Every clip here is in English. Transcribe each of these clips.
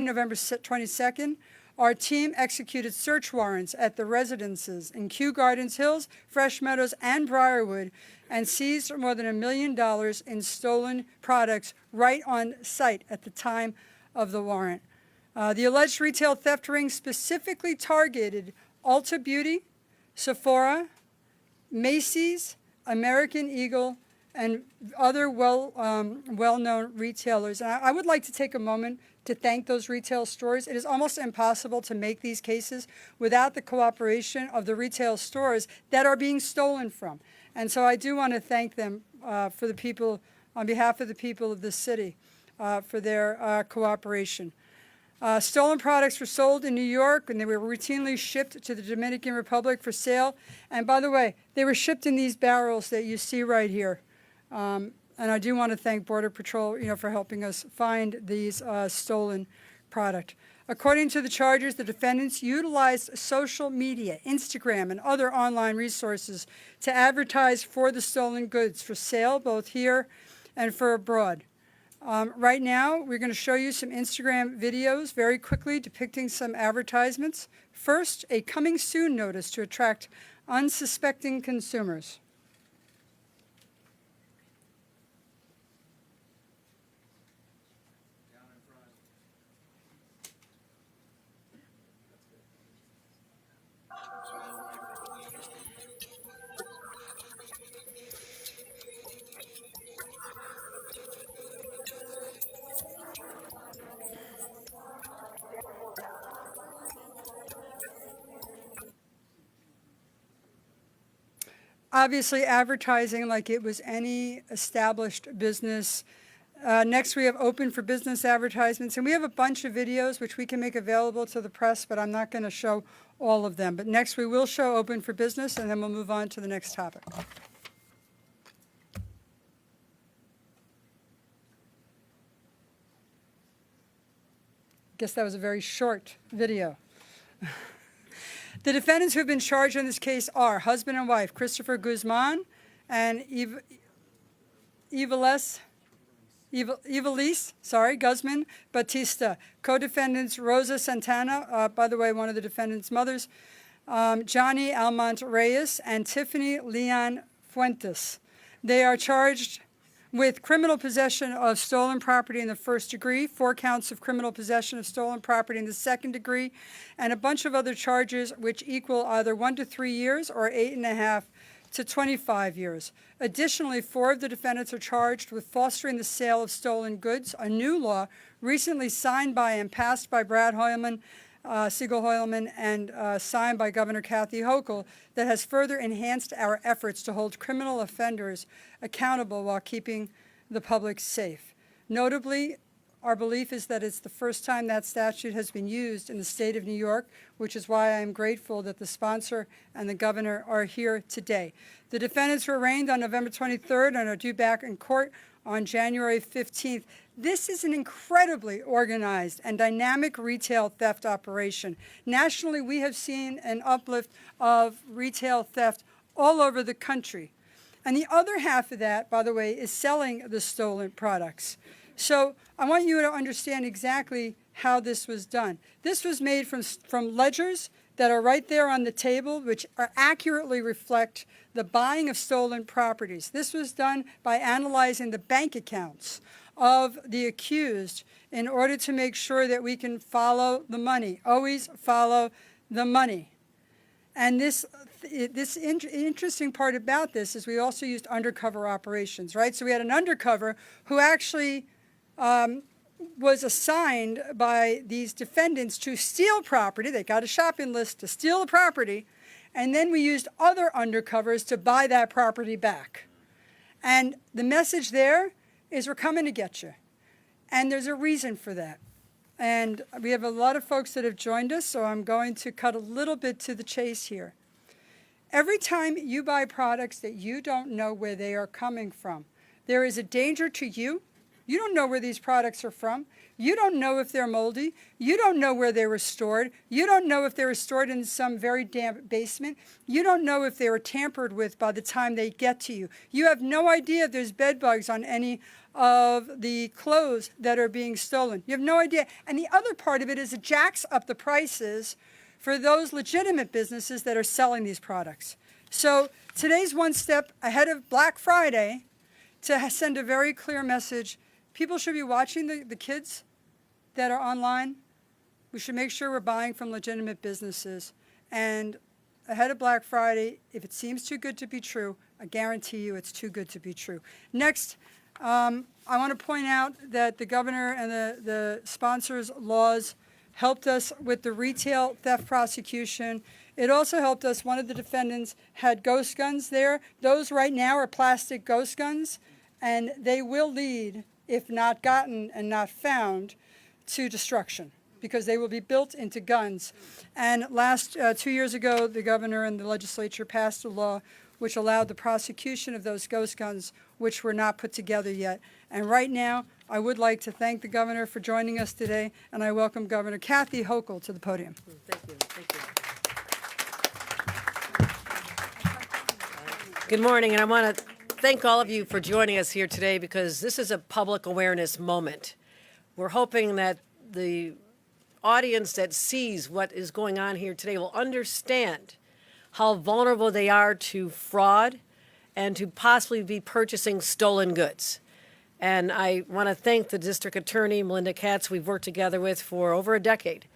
November 22nd, our team executed search warrants at the residences in Kew Gardens Hills, Fresh Meadows, and Briarwood, and seized more than $1 million in stolen products right on site at the time of the warrant. The alleged retail theft ring specifically targeted Ulta Beauty, Sephora, Macy's, American Eagle, and other well-known retailers. And I would like to take a moment to thank those retail stores. It is almost impossible to make these cases without the cooperation of the retail stores that are being stolen from. And so I do want to thank them for the people, on behalf of the people of this city, for their cooperation. Stolen products were sold in New York, and they were routinely shipped to the Dominican Republic for sale. And by the way, they were shipped in these barrels that you see right here. And I do want to thank Border Patrol, for helping us find these stolen product. According to the charges, the defendants utilized social media, Instagram, and other online resources to advertise for the stolen goods for sale, both here and for abroad. Right now, we're going to show you some Instagram videos very quickly depicting some advertisements. First, a coming soon notice to attract unsuspecting consumers. Obviously advertising like it was any established business. Next, we have open for business advertisements, and we have a bunch of videos which we can make available to the press, but I'm not going to show all of them. But next we will show open for business, and then we'll move on to the next topic. Guess that was a very short video. The defendants who have been charged in this case are husband and wife Christopher Guzman and Ivelisse Guzman Batista. Co-defendants Rosa Santana, by the way, one of the defendants' mothers, Johnny Almont Reyes, and Tiffany Leon Fuentes. They are charged with criminal possession of stolen property in the first degree, 4 counts of criminal possession of stolen property in the second degree, and a bunch of other charges which equal either 1 to 3 years or 8.5 to 25 years. Additionally, 4 of the defendants are charged with fostering the sale of stolen goods, a new law recently signed by and passed by Brad Hoylman, Siegel Hoylman, and signed by Governor Kathy Hochul, that has further enhanced our efforts to hold criminal offenders accountable while keeping the public safe. Notably, our belief is that it's the first time that statute has been used in the state of New York, which is why I am grateful that the sponsor and the governor are here today. The defendants were arraigned on November 23rd and are due back in court on January 15th. This is an incredibly organized and dynamic retail theft operation. Nationally, we have seen an uplift of retail theft all over the country. And the other half of that, by the way, is selling the stolen products. So I want you to understand exactly how this was done. This was made from ledgers that are right there on the table, which accurately reflect the buying of stolen properties. This was done by analyzing the bank accounts of the accused in order to make sure that we can follow the money. Always follow the money. And this interesting part about this is we also used undercover operations, right? So we had an undercover who actually was assigned by these defendants to steal property. They got a shopping list to steal the property, and then we used other undercovers to buy that property back. And the message there is we're coming to get you. And there's a reason for that. And we have a lot of folks that have joined us, so I'm going to cut a little bit to the chase here. Every time you buy products that you don't know where they are coming from, there is a danger to you, You don't know where these products are from. You don't know if they're moldy. You don't know where they were stored. You don't know if they were stored in some very damp basement. You don't know if they were tampered with by the time they get to you. You have no idea if there's bed bugs on any of the clothes that are being stolen. You have no idea. And the other part of it is it jacks up the prices for those legitimate businesses that are selling these products. So today's one step ahead of Black Friday to send a very clear message. People should be watching the kids that are online. We should make sure we're buying from legitimate businesses. And ahead of Black Friday, if it seems too good to be true, I guarantee you it's too good to be true. Next, I want to point out that the governor and the sponsors' laws helped us with the retail theft prosecution. It also helped us. One of the defendants had ghost guns there. Those right now are plastic ghost guns, and they will lead, if not gotten and not found, to destruction, because they will be built into guns. And 2 years ago, the governor and the legislature passed a law which allowed the prosecution of those ghost guns, which were not put together yet. And right now, I would like to thank the governor for joining us today, and I welcome Governor Kathy Hochul to the podium. Thank you. Thank you. Good morning, and I want to thank all of you for joining us here today, because this is a public awareness moment. We're hoping that the audience that sees what is going on here today will understand how vulnerable they are to fraud and to possibly be purchasing stolen goods. And I want to thank the district attorney, Melinda Katz, we've worked together with for over a decade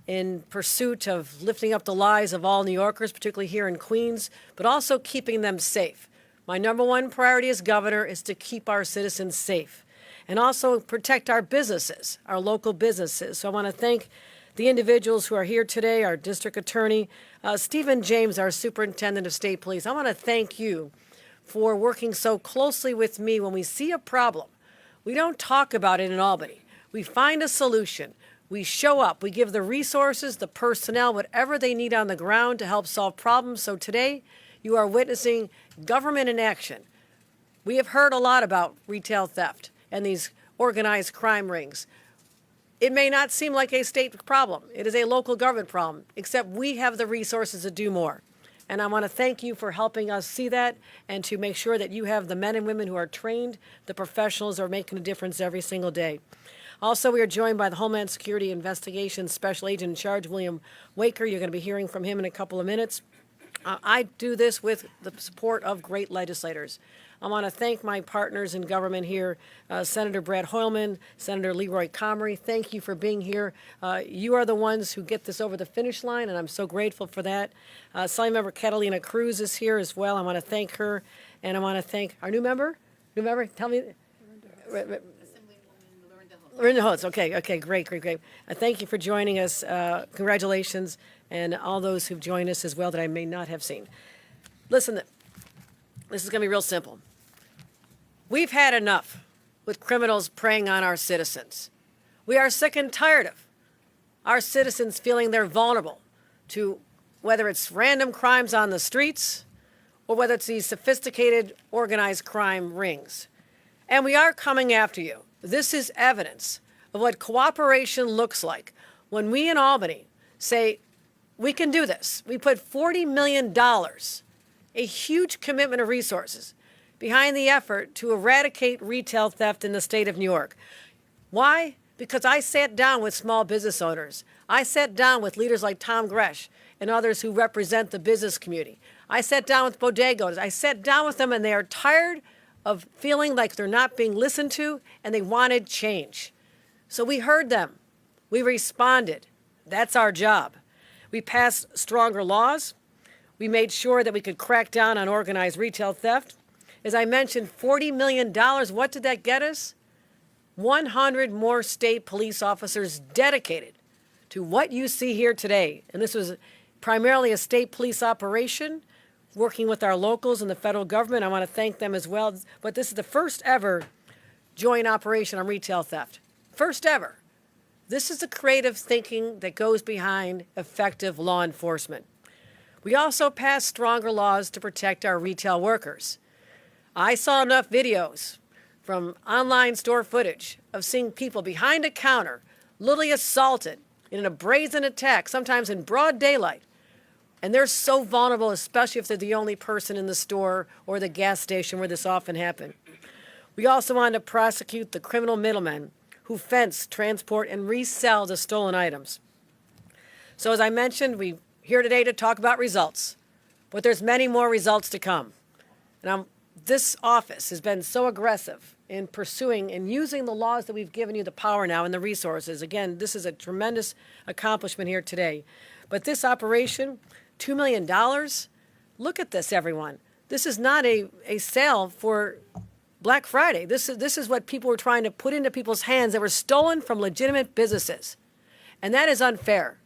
in pursuit of lifting up the lives of all New Yorkers, particularly here in Queens, but also keeping them safe. My number one priority as governor is to keep our citizens safe and also protect our businesses, our local businesses. So I want to thank the individuals who are here today, our district attorney, Stephen James, our superintendent of state police. I want to thank you for working so closely with me. When we see a problem, we don't talk about it in Albany. We find a solution. We show up. We give the resources, the personnel, whatever they need on the ground to help solve problems. So today, you are witnessing government in action. We have heard a lot about retail theft and these organized crime rings. It may not seem like a state problem. It is a local government problem, except we have the resources to do more. And I want to thank you for helping us see that and to make sure that you have the men and women who are trained, the professionals who are making a difference every single day. Also, we are joined by the Homeland Security Investigations Special Agent in Charge, William Waker. You're going to be hearing from him in a couple of minutes. I do this with the support of great legislators. I want to thank my partners in government here, Senator Brad Hoylman, Senator Leroy Comrie. Thank you for being here. You are the ones who get this over the finish line, and I'm so grateful for that. Assembly Member Catalina Cruz is here as well. I want to thank her, and I want to thank our new member. Tell me. Lorinda Holtz. Okay, great. Thank you for joining us. Congratulations, and all those who've joined us as well that I may not have seen. Listen, this is going to be real simple. We've had enough with criminals preying on our citizens. We are sick and tired of our citizens feeling they're vulnerable to whether it's random crimes on the streets or whether it's these sophisticated organized crime rings. And we are coming after you. This is evidence of what cooperation looks like when we in Albany say, we can do this. We put $40 million, a huge commitment of resources, behind the effort to eradicate retail theft in the state of New York. Why? Because I sat down with small business owners. I sat down with leaders like Tom Gresh and others who represent the business community. I sat down with bodega owners. I sat down with them, and they are tired of feeling like they're not being listened to, and they wanted change. So we heard them. We responded. That's our job. We passed stronger laws. We made sure that we could crack down on organized retail theft. As I mentioned, $40 million, what did that get us? 100 more state police officers dedicated to what you see here today. And this was primarily a state police operation, working with our locals and the federal government. I want to thank them as well. But this is the first ever joint operation on retail theft. First ever. This is the creative thinking that goes behind effective law enforcement. We also passed stronger laws to protect our retail workers. I saw enough videos from online store footage of seeing people behind a counter literally assaulted in a brazen attack, sometimes in broad daylight. And they're so vulnerable, especially if they're the only person in the store or the gas station where this often happened. We also want to prosecute the criminal middlemen who fence, transport, and resell the stolen items. So as I mentioned, we're here today to talk about results, but there's many more results to come. And this office has been so aggressive in pursuing and using the laws that we've given you the power now and the resources. Again, this is a tremendous accomplishment here today. But this operation, $2 million, look at this, everyone. This is not a sale for Black Friday. This is what people were trying to put into people's hands that were stolen from legitimate businesses. And that is unfair.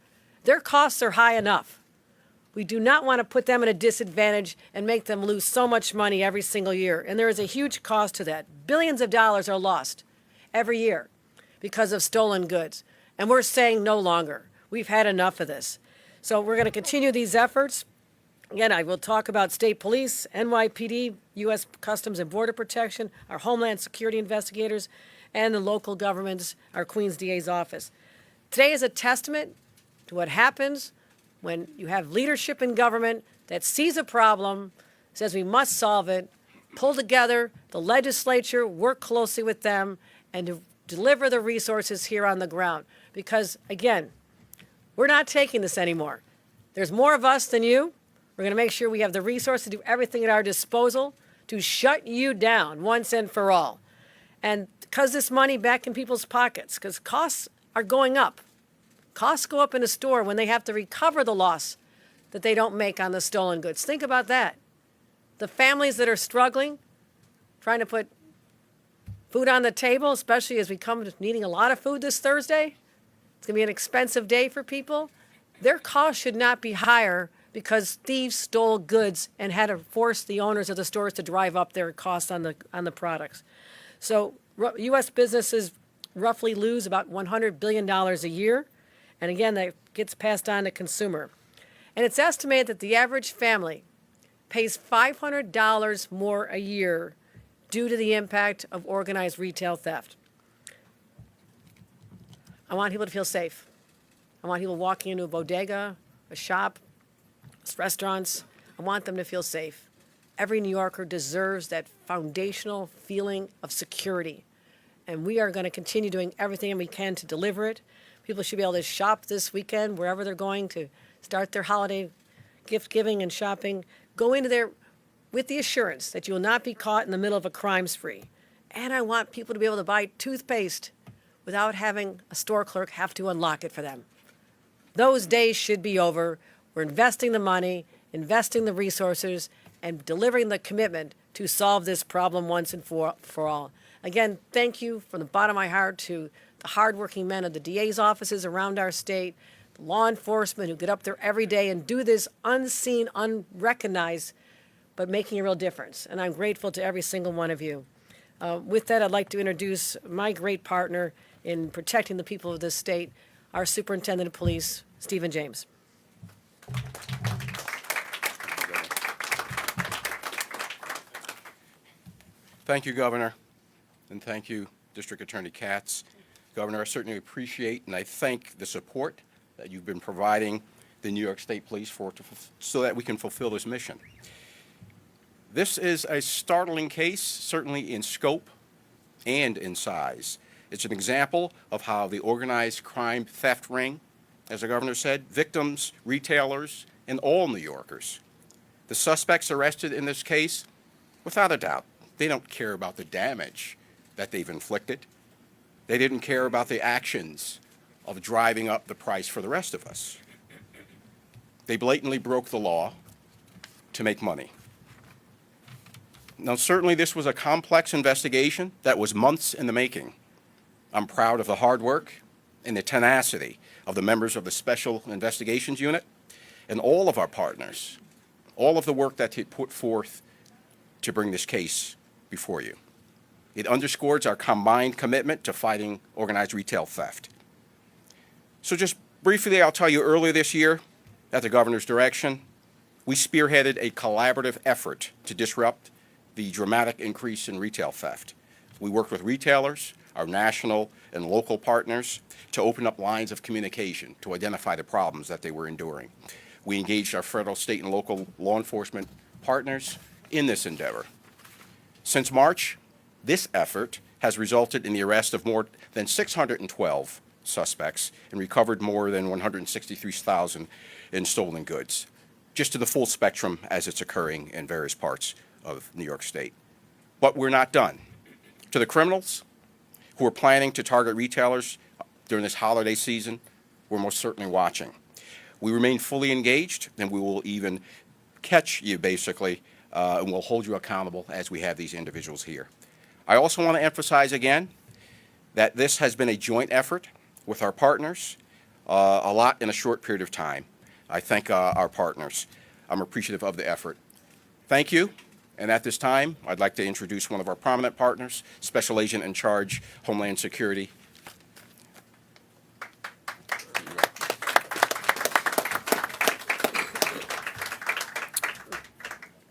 Their costs are high enough. We do not want to put them at a disadvantage and make them lose so much money every single year. And there is a huge cost to that. Billions of dollars are lost every year because of stolen goods. And we're saying no longer. We've had enough of this. So we're going to continue these efforts. Again, I will talk about state police, NYPD, U.S. Customs and Border Protection, our Homeland Security investigators, and the local governments, our Queens DA's office. Today is a testament to what happens when you have leadership in government that sees a problem, says we must solve it, pull together the legislature, work closely with them, and to deliver the resources here on the ground. Because, again, we're not taking this anymore. There's more of us than you. We're going to make sure we have the resources to do everything at our disposal to shut you down once and for all. And because this money back in people's pockets, because costs are going up. Costs go up in a store when they have to recover the loss that they don't make on the stolen goods. Think about that. The families that are struggling, trying to put food on the table, especially as we come to needing a lot of food this Thursday. It's going to be an expensive day for people. Their costs should not be higher because thieves stole goods and had to force the owners of the stores to drive up their costs on the products. So U.S. businesses roughly lose about $100 billion a year. And again, that gets passed on to consumer. And it's estimated that the average family pays $500 more a year due to the impact of organized retail theft. I want people to feel safe. I want people walking into a bodega, a shop, restaurants. I want them to feel safe. Every New Yorker deserves that foundational feeling of security. And we are going to continue doing everything we can to deliver it. People should be able to shop this weekend wherever they're going to start their holiday gift giving and shopping. Go into there with the assurance that you will not be caught in the middle of a crime spree. And I want people to be able to buy toothpaste without having a store clerk have to unlock it for them. Those days should be over. We're investing the money, investing the resources, and delivering the commitment to solve this problem once and for all. Again, thank you from the bottom of my heart to the hardworking men of the DA's offices around our state, the law enforcement who get up there every day and do this unseen, unrecognized, but making a real difference. And I'm grateful to every single one of you. With that, I'd like to introduce my great partner in protecting the people of this state, our Superintendent of Police, Stephen James. Thank you, Governor, and thank you, District Attorney Katz. Governor, I certainly appreciate and I thank the support that you've been providing the New York State Police so that we can fulfill this mission. This is a startling case, certainly in scope and in size. It's an example of how the organized crime theft ring, as the governor said, victims, retailers, and all New Yorkers. The suspects arrested in this case, without a doubt, they don't care about the damage that they've inflicted. They didn't care about the actions of driving up the price for the rest of us. They blatantly broke the law to make money. Now, certainly this was a complex investigation that was months in the making. I'm proud of the hard work and the tenacity of the members of the Special Investigations Unit and all of our partners, all of the work that they put forth to bring this case before you. It underscores our combined commitment to fighting organized retail theft. So just briefly, I'll tell you, earlier this year, at the governor's direction, we spearheaded a collaborative effort to disrupt the dramatic increase in retail theft. We worked with retailers, our national and local partners, to open up lines of communication to identify the problems that they were enduring. We engaged our federal, state, and local law enforcement partners in this endeavor. Since March, this effort has resulted in the arrest of more than 612 suspects and recovered more than 163,000 in stolen goods, just to the full spectrum as it's occurring in various parts of New York State. But we're not done. To the criminals who are planning to target retailers during this holiday season, we're most certainly watching. We remain fully engaged, and we will even catch you, basically, and we'll hold you accountable as we have these individuals here. I also want to emphasize again that this has been a joint effort with our partners, a lot in a short period of time. I thank our partners. I'm appreciative of the effort. Thank you. And at this time, I'd like to introduce one of our prominent partners, Special Agent in Charge, Homeland Security.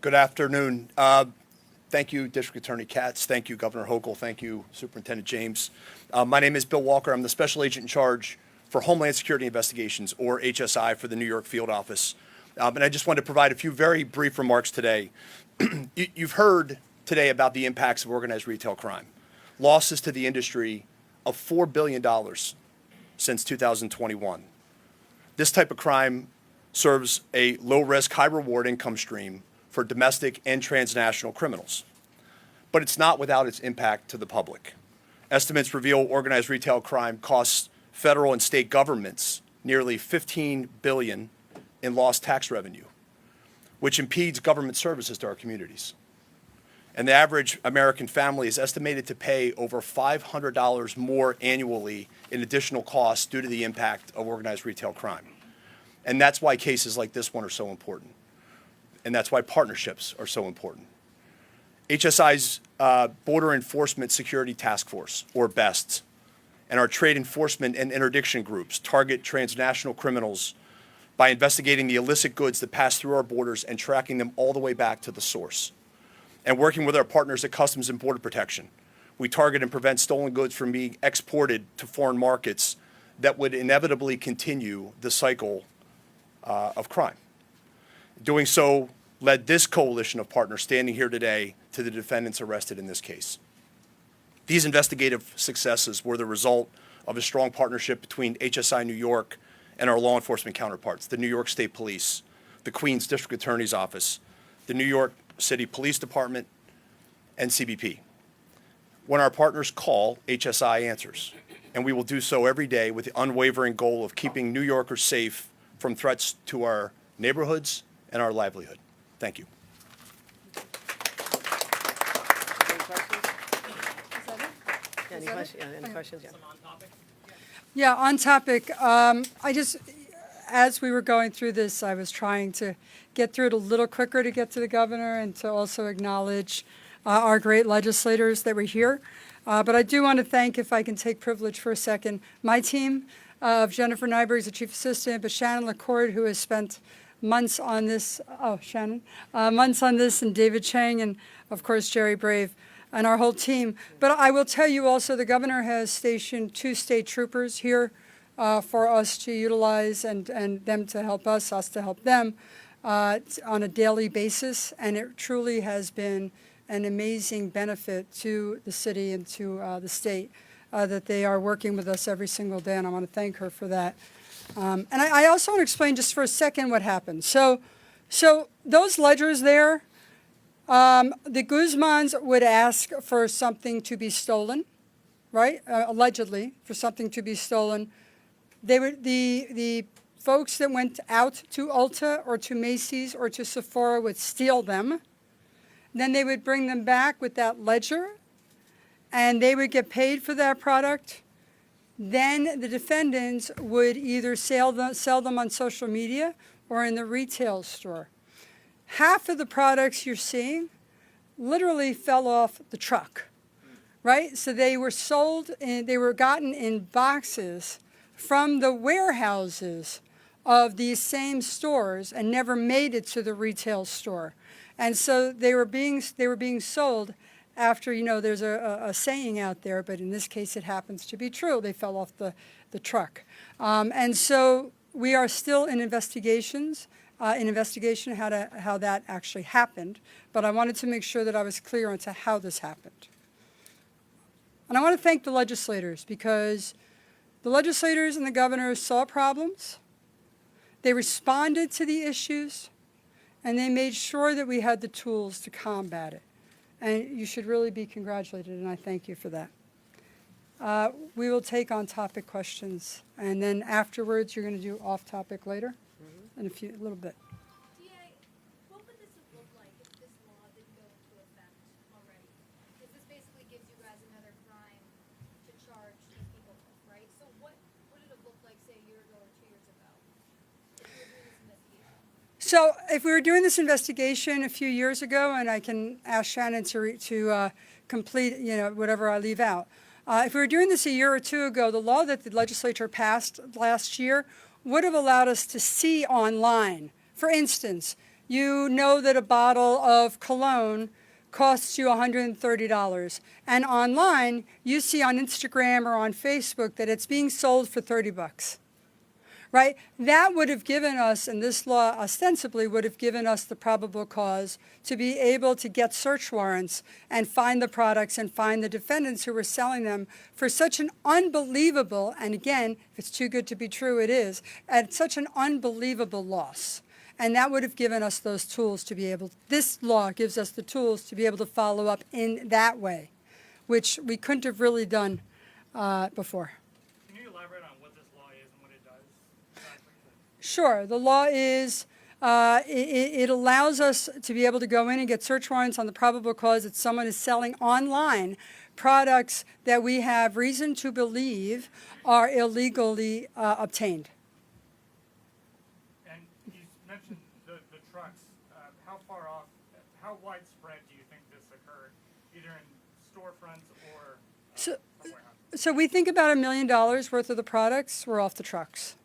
Good afternoon. Thank you, District Attorney Katz. Thank you, Governor Hochul. Thank you, Superintendent James. My name is Bill Walker. I'm the Special Agent in Charge for Homeland Security Investigations, or HSI, for the New York Field Office. And I just wanted to provide a few very brief remarks today. You've heard today about the impacts of organized retail crime. Losses to the industry of $4 billion since 2021. This type of crime serves a low-risk, high-reward income stream for domestic and transnational criminals. But it's not without its impact to the public. Estimates reveal organized retail crime costs federal and state governments nearly $15 billion in lost tax revenue, which impedes government services to our communities. And the average American family is estimated to pay over $500 more annually in additional costs due to the impact of organized retail crime. And that's why cases like this one are so important. And that's why partnerships are so important. HSI's Border Enforcement Security Task Force, or BEST, and our trade enforcement and interdiction groups target transnational criminals by investigating the illicit goods that pass through our borders and tracking them all the way back to the source. And working with our partners at Customs and Border Protection, we target and prevent stolen goods from being exported to foreign markets that would inevitably continue the cycle of crime. Doing so led this coalition of partners standing here today to the defendants arrested in this case. These investigative successes were the result of a strong partnership between HSI New York and our law enforcement counterparts, the New York State Police, the Queens District Attorney's Office, the New York City Police Department, and CBP. When our partners call, HSI answers, and we will do so every day with the unwavering goal of keeping New Yorkers safe from threats to our neighborhoods and our livelihood. Thank you. Any questions? Yeah, any questions? Yeah. Yeah, on topic. As we were going through this, I was trying to get through it a little quicker to get to the governor and to also acknowledge our great legislators that were here. But I do want to thank, if I can take privilege for a second, my team of Jennifer Nyberg as the chief assistant, but Shannon LaCourt, who has spent months on this. Months on this, and David Chang, and of course Jerry Brave, and our whole team. But I will tell you also, the governor has stationed 2 state troopers here for us to utilize and them to help us to help them on a daily basis. And it truly has been an amazing benefit to the city and to the state that they are working with us every single day. And I want to thank her for that. And I also want to explain just for a second what happened. So those ledgers there, the Guzmans would ask for something to be stolen, right? Allegedly, for something to be stolen. They would, the folks that went out to Ulta or to Macy's or to Sephora would steal them. Then they would bring them back with that ledger, and they would get paid for that product. Then the defendants would either sell them on social media or in the retail store. Half of the products you're seeing literally fell off the truck, right? So they were sold and they were gotten in boxes from the warehouses of these same stores and never made it to the retail store. And so they were being sold after, there's a saying out there, but in this case it happens to be true. They fell off the truck. And so we are still in investigation how that actually happened. But I wanted to make sure that I was clear on to how this happened. And I want to thank the legislators, because the legislators and the governors saw problems, they responded to the issues, and they made sure that we had the tools to combat it. And you should really be congratulated, and I thank you for that. We will take on-topic questions, and then afterwards you're going to do off-topic later in a little bit. DA, what would this have looked like if this law didn't go into effect already? Because this basically gives you guys another crime to charge these people with, right? So what would it have looked like, say, a year ago or 2 years ago, if you were doing this investigation? So if we were doing this investigation a few years ago, and I can ask Shannon to complete, whatever I leave out. If we were doing this a year or two ago, the law that the legislature passed last year would have allowed us to see online. For instance, you know that a bottle of cologne costs you $130, and online you see on Instagram or on Facebook that it's being sold for $30. Right? That would have given us, and this law ostensibly would have given us the probable cause to be able to get search warrants and find the products and find the defendants who were selling them for such an unbelievable, and again, if it's too good to be true, it is, at such an unbelievable loss. And that would have given us those tools to be able, this law gives us the tools to be able to follow up in that way, which we couldn't have really done before. Can you elaborate on what this law is and what it does? Sure. The law is, it allows us to be able to go in and get search warrants on the probable cause that someone is selling online products that we have reason to believe are illegally obtained. And you mentioned the trucks. How far off, how widespread do you think this occurred, either in storefronts or warehouses? So we think about $1 million worth of the products were off the trucks.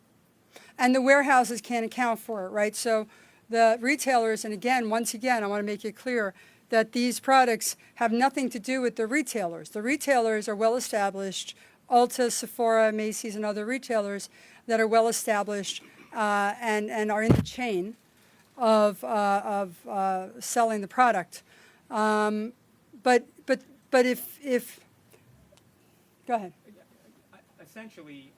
And the warehouses can't account for it, right? So the retailers, and again, once again, I want to make it clear that these products have nothing to do with the retailers. The retailers are well established, Ulta, Sephora, Macy's, and other retailers that are well established and are in the chain of selling the product. But if go ahead. Essentially,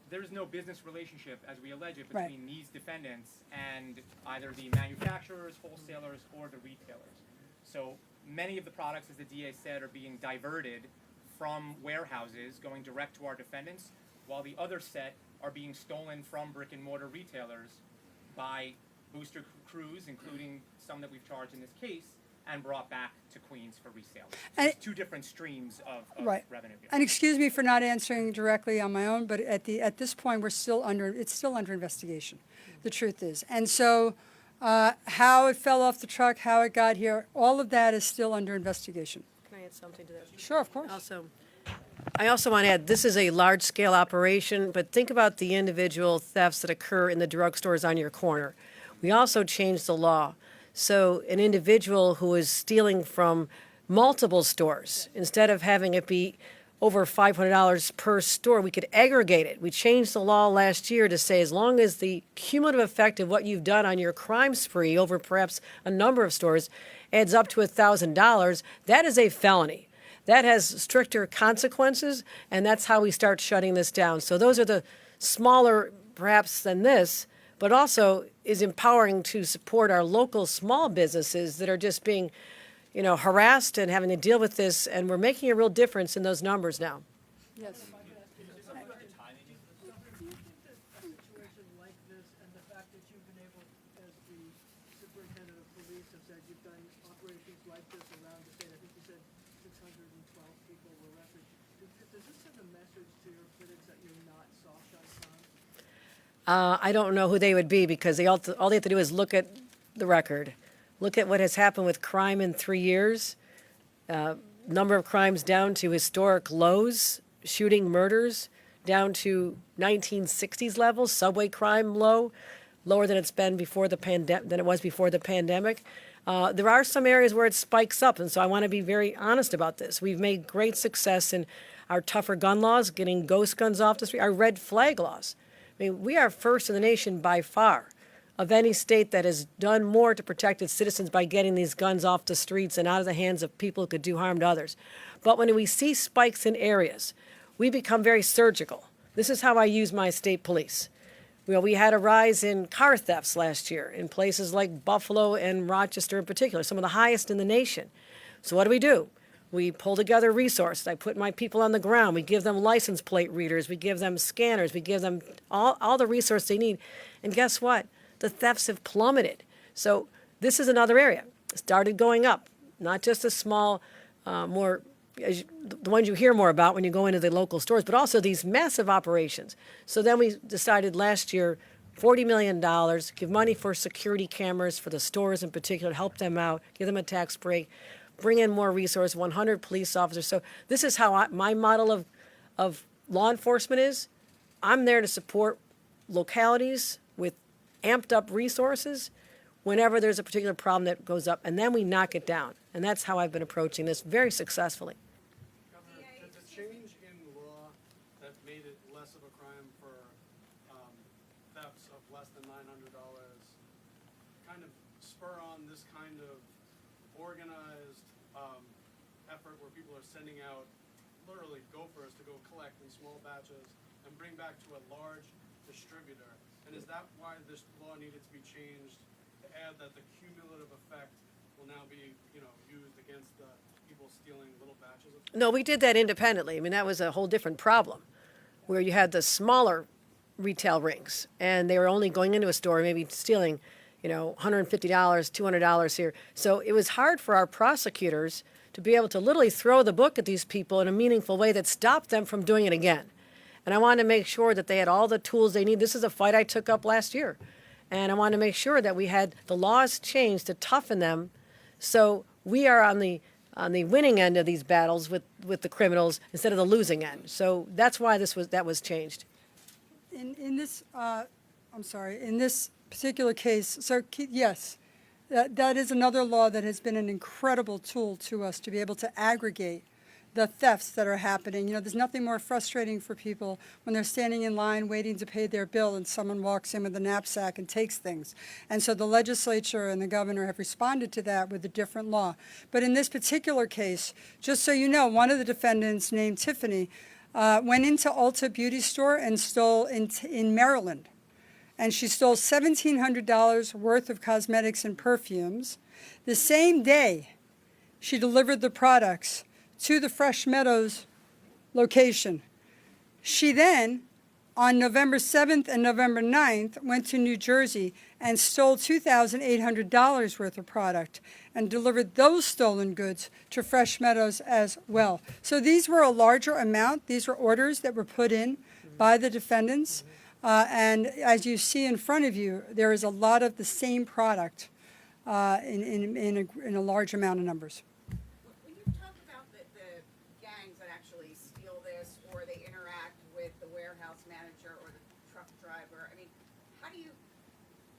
there is no business relationship, as we allege it, Right. between these defendants and either the manufacturers, wholesalers, or the retailers. So many of the products, as the DA said, are being diverted from warehouses, going direct to our defendants, while the other set are being stolen from brick and mortar retailers by booster crews, including some that we've charged in this case, and brought back to Queens for resale. So And- it's two different streams of Right. revenue here. And excuse me for not answering directly on my own, but at this point, it's still under investigation. The truth is, and so how it fell off the truck, how it got here, all of that is still under investigation. Can I add something to that? Sure, of course. I also want to add, this is a large-scale operation, but think about the individual thefts that occur in the drugstores on your corner. We also changed the law. So an individual who is stealing from multiple stores, instead of having it be over $500 per store, we could aggregate it. We changed the law last year to say as long as the cumulative effect of what you've done on your crime spree over perhaps a number of stores adds up to $1,000, that is a felony. That has stricter consequences, and that's how we start shutting this down. So those are the smaller, perhaps, than this, but also is empowering to support our local small businesses that are just being, harassed and having to deal with this, and we're making a real difference in those numbers now. Yes. Situation like this and the fact that you've been able, as the superintendent of police have said, you've done operations like this around the state. I think you said 612 people were arrested. Does this send a message to your critics that you're not soft on crime? I don't know who they would be because all they have to do is look at the record. Look at what has happened with crime in 3 years. Number of crimes down to historic lows, shooting, murders down to 1960s levels, subway crime lower than it's been before the than it was before the pandemic. There are some areas where it spikes up, and so I want to be very honest about this. We've made great success in our tougher gun laws, getting ghost guns off the street, our red flag laws. I mean, we are first in the nation by far of any state that has done more to protect its citizens by getting these guns off the streets and out of the hands of people who could do harm to others. But when we see spikes in areas, we become very surgical. This is how I use my state police. Well, we had a rise in car thefts last year in places like Buffalo and Rochester in particular, some of the highest in the nation. So what do? We pull together resources. I put my people on the ground. We give them license plate readers. We give them scanners. We give them all the resources they need. And guess what? The thefts have plummeted. So this is another area. It started going up, not just the small, the ones you hear more about when you go into the local stores, but also these massive operations. So then we decided last year, $40 million, give money for security cameras for the stores in particular, help them out, give them a tax break, bring in more resources, 100 police officers. So this is how my model of law enforcement is. I'm there to support localities with amped up resources whenever there's a particular problem that goes up, and then we knock it down. And that's how I've been approaching this very successfully. Governor, did the change in law that made it less of a crime for thefts of less than $900 kind of spur on this kind of organized effort where people are sending out literally gophers to go collect in small batches and bring back to a large distributor? And is that why this law needed to be changed to add that the cumulative effect will now be, used against the people stealing little batches of? No, we did that independently. I mean, that was a whole different problem where you had the smaller retail rings and they were only going into a store, maybe stealing, $150, $200 here. So it was hard for our prosecutors to be able to literally throw the book at these people in a meaningful way that stopped them from doing it again. And I wanted to make sure that they had all the tools they need. This is a fight I took up last year. And I wanted to make sure that we had the laws changed to toughen them so we are on the winning end of these battles with the criminals instead of the losing end. So that's why that was changed. In this particular case, so yes, that is another law that has been an incredible tool to us to be able to aggregate the thefts that are happening. There's nothing more frustrating for people when they're standing in line waiting to pay their bill and someone walks in with a knapsack and takes things. And so the legislature and the governor have responded to that with a different law. But in this particular case, just so you know, one of the defendants named Tiffany went into Ulta Beauty Store and stole in Maryland. And she stole $1,700 worth of cosmetics and perfumes. The same day, she delivered the products to the Fresh Meadows location. She then, on November 7th and November 9th, went to New Jersey and stole $2,800 worth of product and delivered those stolen goods to Fresh Meadows as well. So these were a larger amount. These were orders that were put in by the defendants. And as you see in front of you, there is a lot of the same product in a large amount of numbers. When you talk about the gangs that actually steal this or they interact with the warehouse manager or the truck driver, I mean, how do you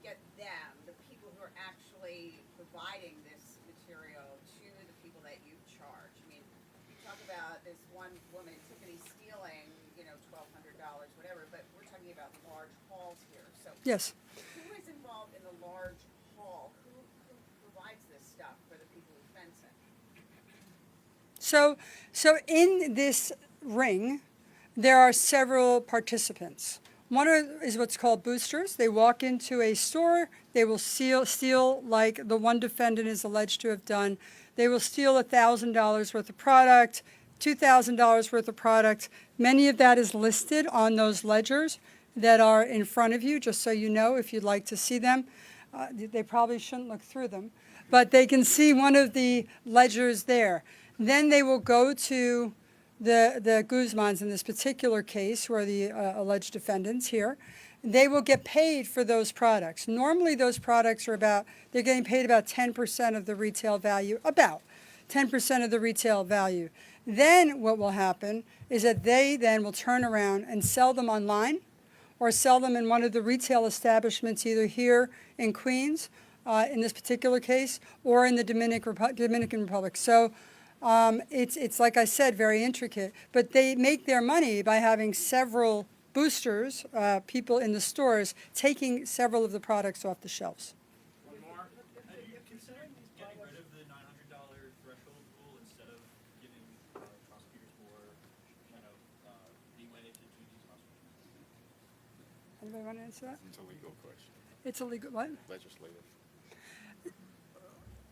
get them, the people who are actually providing this material, to the people that you charge? I mean, you talk about this one woman, Tiffany, stealing, $1,200, whatever, but we're talking about large hauls here. So Yes. who is involved in the large haul? Who provides this stuff for the people who fence it? So in this ring, there are several participants. One is what's called boosters. They walk into a store. They will steal like the one defendant is alleged to have done. They will steal $1,000 worth of product, $2,000 worth of product. Many of that is listed on those ledgers that are in front of you, just so you know if you'd like to see them. They probably shouldn't look through them, but they can see one of the ledgers there. Then they will go to the Guzmans in this particular case, who are the alleged defendants here. They will get paid for those products. Normally those products are they're getting paid about 10% of the retail value, about 10% of the retail value. Then what will happen is that they then will turn around and sell them online or sell them in one of the retail establishments either here in Queens in this particular case, or in the Dominican Republic. So it's like I said, very intricate. But they make their money by having several boosters, people in the stores, taking several of the products off the shelves. Are you considering getting rid of the $900 threshold rule instead of giving prosecutors more kind of leeway to do these prosecutions? Anybody want to answer that? It's a legal question. It's illegal, what? Legislative.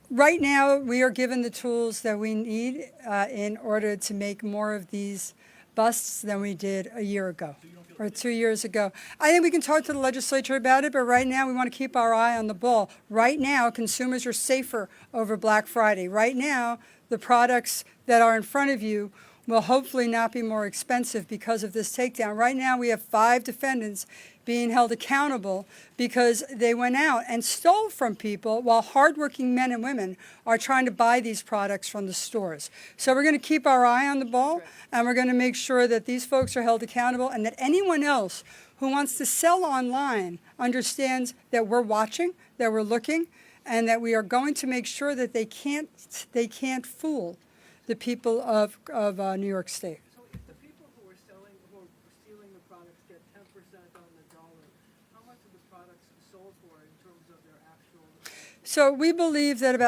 Right now, we are given the tools that we need in order to make more of these busts than we did a year ago or 2 years ago. I think we can talk to the legislature about it, but right now we want to keep our eye on the ball. Right now, consumers are safer over Black Friday. Right now, the products that are in front of you will hopefully not be more expensive because of this takedown. Right now, we have 5 defendants being held accountable because they went out and stole from people while hardworking men and women are trying to buy these products from the stores. So we're going to keep our eye on the ball, and we're going to make sure that these folks are held accountable and that anyone else who wants to sell online understands that we're watching, that we're looking, and that we are going to make sure that they can't fool the people of New York State. So if the people who are stealing the products get 10% on the dollar, how much are the products sold for in terms of their actual? So we believe that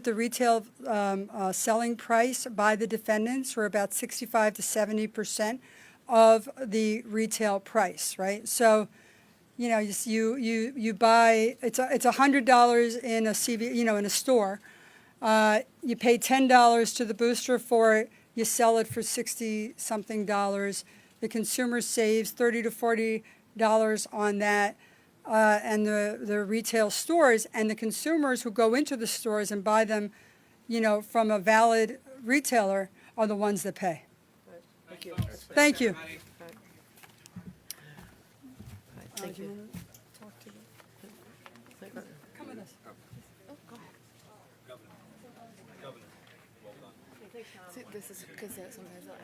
the retail selling price by the defendants were about 65 to 70% of the retail price, right? So, you know, you buy it's $100 in a in a store. You pay $10 to the booster for it. You sell it for $60-something. The consumer saves $30 to $40 on that, and the retail stores and the consumers who go into the stores and buy them, you know, from a valid retailer are the ones that pay. Thank you. Thank you. Thank you. Come with us. See, this is because sometimes they'll ask